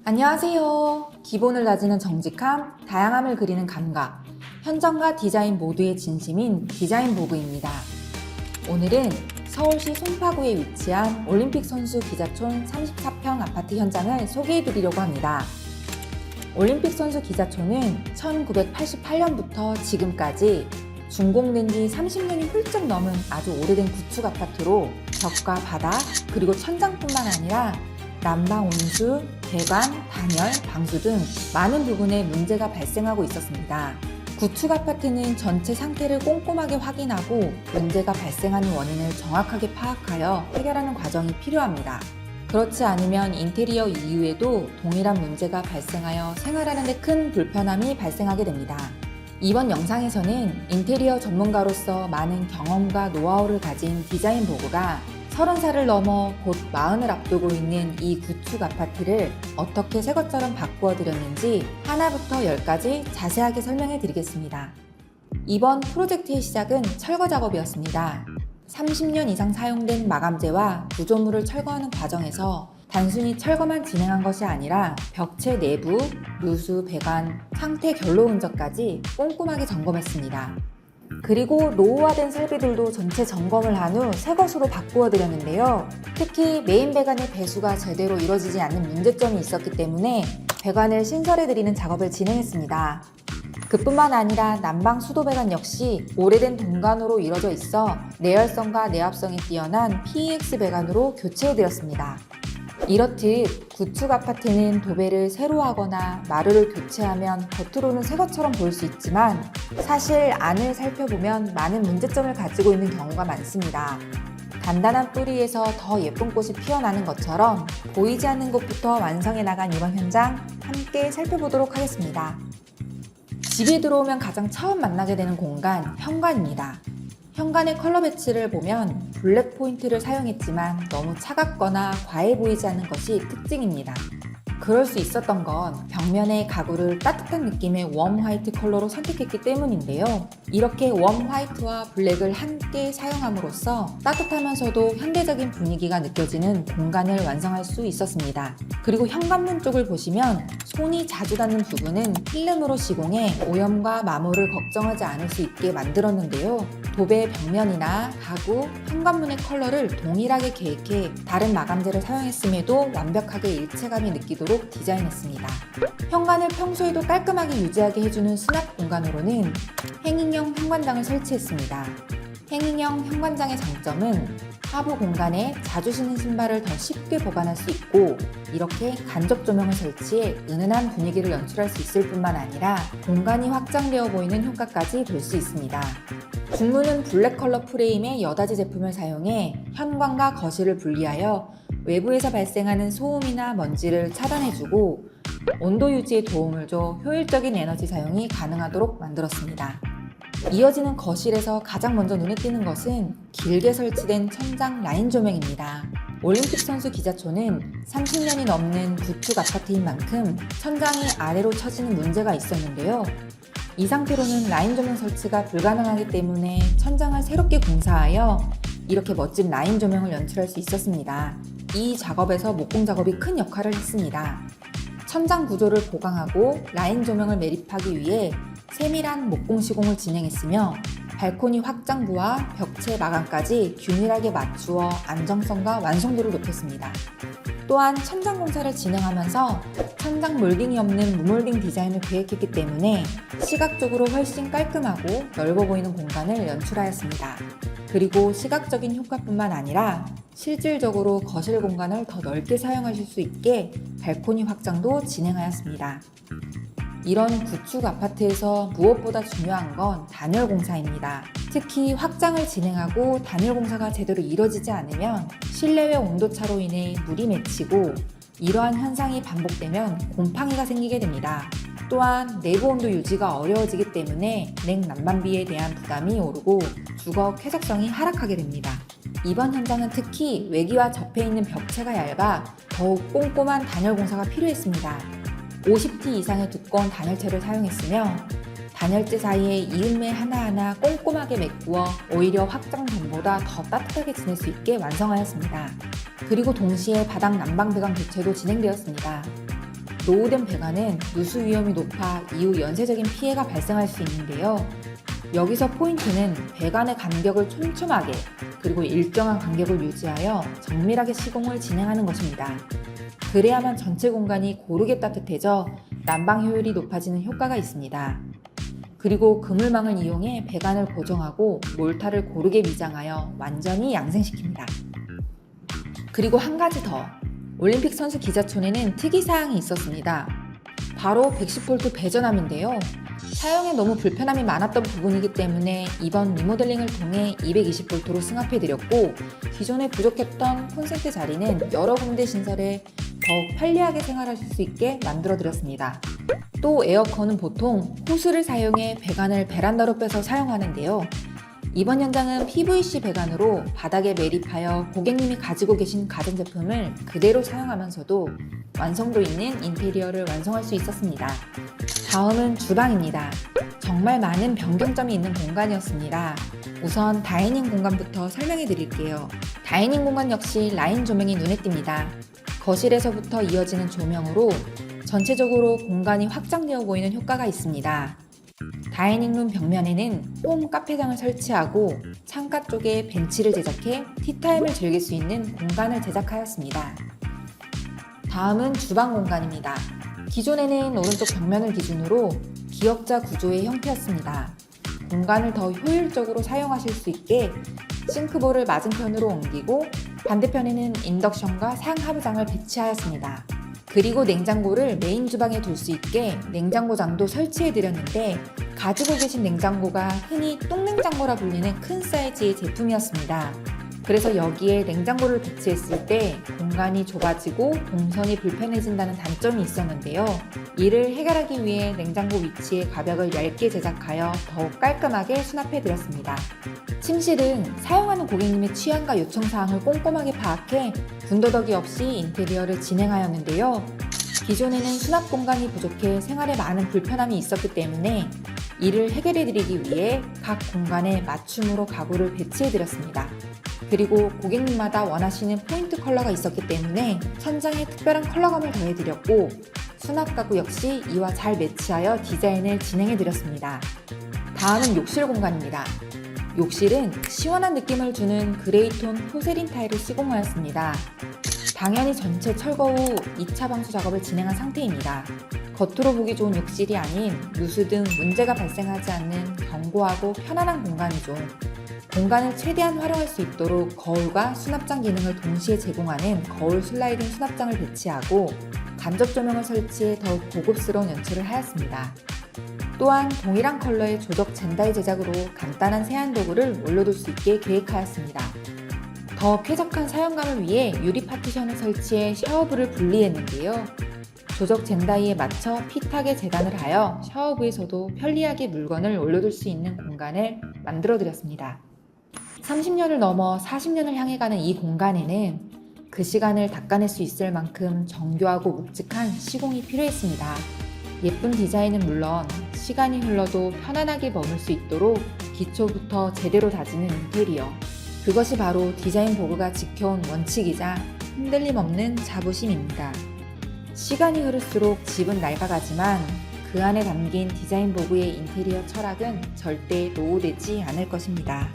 안녕하세요. 기본을 다지는 정직함, 다양함을 그리는 감각, 현장과 디자인 모두의 진심인 디자인보그입니다. 오늘은 서울시 송파구에 위치한 올림픽 선수 기자촌 34평 아파트 현장을 소개해드리려고 합니다. 올림픽 선수 기자촌은 1988년부터 지금까지 준공된 지 30년이 훌쩍 넘은 아주 오래된 구축 아파트로 벽과 바닥, 그리고 천장뿐만 아니라 난방, 온수, 배관, 단열, 방수 등 많은 부분에 문제가 발생하고 있었습니다. 구축 아파트는 전체 상태를 꼼꼼하게 확인하고 문제가 발생하는 원인을 정확하게 파악하여 해결하는 과정이 필요합니다. 그렇지 않으면 인테리어 이후에도 동일한 문제가 발생하여 생활하는 데 큰 불편함이 발생하게 됩니다. 이번 영상에서는 인테리어 전문가로서 많은 경험과 노하우를 가진 디자인보그가 30살을 넘어 곧 40을 앞두고 있는 이 구축 아파트를 어떻게 새 것처럼 바꾸어 드렸는지 하나부터 10까지 자세하게 설명해 드리겠습니다. 이번 프로젝트의 시작은 철거 작업이었습니다. 30년 이상 사용된 마감재와 구조물을 철거하는 과정에서 단순히 철거만 진행한 것이 아니라 벽체 내부, 누수, 배관, 상태 결로 흔적까지 꼼꼼하게 점검했습니다. 그리고 노후화된 설비들도 전체 점검을 한 후 새 것으로 바꾸어 드렸는데요. 특히 메인 배관의 배수가 제대로 이루어지지 않는 문제점이 있었기 때문에 배관을 신설해 드리는 작업을 진행했습니다. 그뿐만 아니라 난방 수도 배관 역시 오래된 동관으로 이루어져 있어 내열성과 내압성이 뛰어난 PEX 배관으로 교체해 드렸습니다. 이렇듯 구축 아파트는 도배를 새로 하거나 마루를 교체하면 겉으로는 새 것처럼 보일 수 있지만 사실 안을 살펴보면 많은 문제점을 가지고 있는 경우가 많습니다. 단단한 뿌리에서 더 예쁜 꽃이 피어나는 것처럼 보이지 않는 곳부터 완성해 나간 이번 현장 함께 살펴보도록 하겠습니다. 집에 들어오면 가장 처음 만나게 되는 공간, 현관입니다. 현관의 컬러 배치를 보면 블랙 포인트를 사용했지만 너무 차갑거나 과해 보이지 않는 것이 특징입니다. 그럴 수 있었던 건 벽면의 가구를 따뜻한 느낌의 웜 화이트 컬러로 선택했기 때문인데요. 이렇게 웜 화이트와 블랙을 함께 사용함으로써 따뜻하면서도 현대적인 분위기가 느껴지는 공간을 완성할 수 있었습니다. 그리고 현관문 쪽을 보시면 손이 자주 닿는 부분은 필름으로 시공해 오염과 마모를 걱정하지 않을 수 있게 만들었는데요. 도배 벽면이나 가구, 현관문의 컬러를 동일하게 계획해 다른 마감재를 사용했음에도 완벽하게 일체감이 느끼도록 디자인했습니다. 현관을 평소에도 깔끔하게 유지하게 해주는 수납 공간으로는 행인형 현관장을 설치했습니다. 행인형 현관장의 장점은 하부 공간에 자주 신는 신발을 더 쉽게 보관할 수 있고 이렇게 간접 조명을 설치해 은은한 분위기를 연출할 수 있을 뿐만 아니라 공간이 확장되어 보이는 효과까지 볼 수 있습니다. 중문은 블랙 컬러 프레임의 여닫이 제품을 사용해 현관과 거실을 분리하여 외부에서 발생하는 소음이나 먼지를 차단해주고 온도 유지에 도움을 줘 효율적인 에너지 사용이 가능하도록 만들었습니다. 이어지는 거실에서 가장 먼저 눈에 띄는 것은 길게 설치된 천장 라인 조명입니다. 올림픽 선수 기자촌은 30년이 넘는 구축 아파트인 만큼 천장이 아래로 처지는 문제가 있었는데요. 이 상태로는 라인 조명 설치가 불가능하기 때문에 천장을 새롭게 공사하여 이렇게 멋진 라인 조명을 연출할 수 있었습니다. 이 작업에서 목공 작업이 큰 역할을 했습니다. 천장 구조를 보강하고 라인 조명을 매립하기 위해 세밀한 목공 시공을 진행했으며 발코니 확장부와 벽체 마감까지 균일하게 맞추어 안정성과 완성도를 높였습니다. 또한 천장 공사를 진행하면서 천장 몰딩이 없는 무몰딩 디자인을 계획했기 때문에 시각적으로 훨씬 깔끔하고 넓어 보이는 공간을 연출하였습니다. 그리고 시각적인 효과뿐만 아니라 실질적으로 거실 공간을 더 넓게 사용하실 수 있게 발코니 확장도 진행하였습니다. 이런 구축 아파트에서 무엇보다 중요한 건 단열 공사입니다. 특히 확장을 진행하고 단열 공사가 제대로 이루어지지 않으면 실내외 온도차로 인해 물이 맺히고 이러한 현상이 반복되면 곰팡이가 생기게 됩니다. 또한 내부 온도 유지가 어려워지기 때문에 냉난방비에 대한 부담이 오르고 주거 쾌적성이 하락하게 됩니다. 이번 현장은 특히 외기와 접해 있는 벽체가 얇아 더욱 꼼꼼한 단열 공사가 필요했습니다. 50T 이상의 두꺼운 단열체를 사용했으며 단열재 사이에 이음매 하나하나 꼼꼼하게 메꾸어 오히려 확장 전보다 더 따뜻하게 지낼 수 있게 완성하였습니다. 그리고 동시에 바닥 난방 배관 교체도 진행되었습니다. 노후된 배관은 누수 위험이 높아 이후 연쇄적인 피해가 발생할 수 있는데요. 여기서 포인트는 배관의 간격을 촘촘하게 그리고 일정한 간격을 유지하여 정밀하게 시공을 진행하는 것입니다. 그래야만 전체 공간이 고르게 따뜻해져 난방 효율이 높아지는 효과가 있습니다. 그리고 그물망을 이용해 배관을 고정하고 몰타를 고르게 미장하여 완전히 양생시킵니다. 그리고 한 가지 더, 올림픽 선수 기자촌에는 특이사항이 있었습니다. 바로 110V 배전함인데요. 사용에 너무 불편함이 많았던 부분이기 때문에 이번 리모델링을 통해 220V로 승합해드렸고, 기존에 부족했던 콘센트 자리는 여러 군데 신설해 더욱 편리하게 생활하실 수 있게 만들어드렸습니다. 또 에어컨은 보통 호스를 사용해 배관을 베란다로 빼서 사용하는데요. 이번 현장은 PVC 배관으로 바닥에 매립하여 고객님이 가지고 계신 가전제품을 그대로 사용하면서도 완성도 있는 인테리어를 완성할 수 있었습니다. 다음은 주방입니다. 정말 많은 변경점이 있는 공간이었습니다. 우선 다이닝 공간부터 설명해 드릴게요. 다이닝 공간 역시 라인 조명이 눈에 띕니다. 거실에서부터 이어지는 조명으로 전체적으로 공간이 확장되어 보이는 효과가 있습니다. 다이닝룸 벽면에는 홈 카페장을 설치하고 창가 쪽에 벤치를 제작해 티타임을 즐길 수 있는 공간을 제작하였습니다. 다음은 주방 공간입니다. 기존에는 오른쪽 벽면을 기준으로 기역자 구조의 형태였습니다. 공간을 더 효율적으로 사용하실 수 있게 싱크볼을 맞은편으로 옮기고 반대편에는 인덕션과 상하부장을 배치하였습니다. 그리고 냉장고를 메인 주방에 둘 수 있게 냉장고장도 설치해드렸는데 가지고 계신 냉장고가 흔히 똥냉장고라 불리는 큰 사이즈의 제품이었습니다. 그래서 여기에 냉장고를 배치했을 때 공간이 좁아지고 동선이 불편해진다는 단점이 있었는데요. 이를 해결하기 위해 냉장고 위치에 가벽을 얇게 제작하여 더욱 깔끔하게 수납해드렸습니다. 침실은 사용하는 고객님의 취향과 요청사항을 꼼꼼하게 파악해 군더더기 없이 인테리어를 진행하였는데요. 기존에는 수납 공간이 부족해 생활에 많은 불편함이 있었기 때문에 이를 해결해드리기 위해 각 공간에 맞춤으로 가구를 배치해드렸습니다. 그리고 고객님마다 원하시는 포인트 컬러가 있었기 때문에 천장에 특별한 컬러감을 더해드렸고 수납 가구 역시 이와 잘 매치하여 디자인을 진행해드렸습니다. 다음은 욕실 공간입니다. 욕실은 시원한 느낌을 주는 그레이톤 포세린 타일을 시공하였습니다. 당연히 전체 철거 후 2차 방수 작업을 진행한 상태입니다. 겉으로 보기 좋은 욕실이 아닌 누수 등 문제가 발생하지 않는 견고하고 편안한 공간이죠. 공간을 최대한 활용할 수 있도록 거울과 수납장 기능을 동시에 제공하는 거울 슬라이딩 수납장을 배치하고 간접 조명을 설치해 더욱 고급스러운 연출을 하였습니다. 또한 동일한 컬러의 조적 젠다이 제작으로 간단한 세안 도구를 올려둘 수 있게 계획하였습니다. 더 쾌적한 사용감을 위해 유리 파티션을 설치해 샤워부를 분리했는데요. 조적 젠다이에 맞춰 핏하게 재단을 하여 샤워부에서도 편리하게 물건을 올려둘 수 있는 공간을 만들어드렸습니다. 30년을 넘어 40년을 향해 가는 이 공간에는 그 시간을 닦아낼 수 있을 만큼 정교하고 묵직한 시공이 필요했습니다. 예쁜 디자인은 물론 시간이 흘러도 편안하게 머물 수 있도록 기초부터 제대로 다지는 인테리어. 그것이 바로 디자인 보그가 지켜온 원칙이자 흔들림 없는 자부심입니다. 시간이 흐를수록 집은 낡아가지만 그 안에 담긴 디자인 보그의 인테리어 철학은 절대 노후되지 않을 것입니다.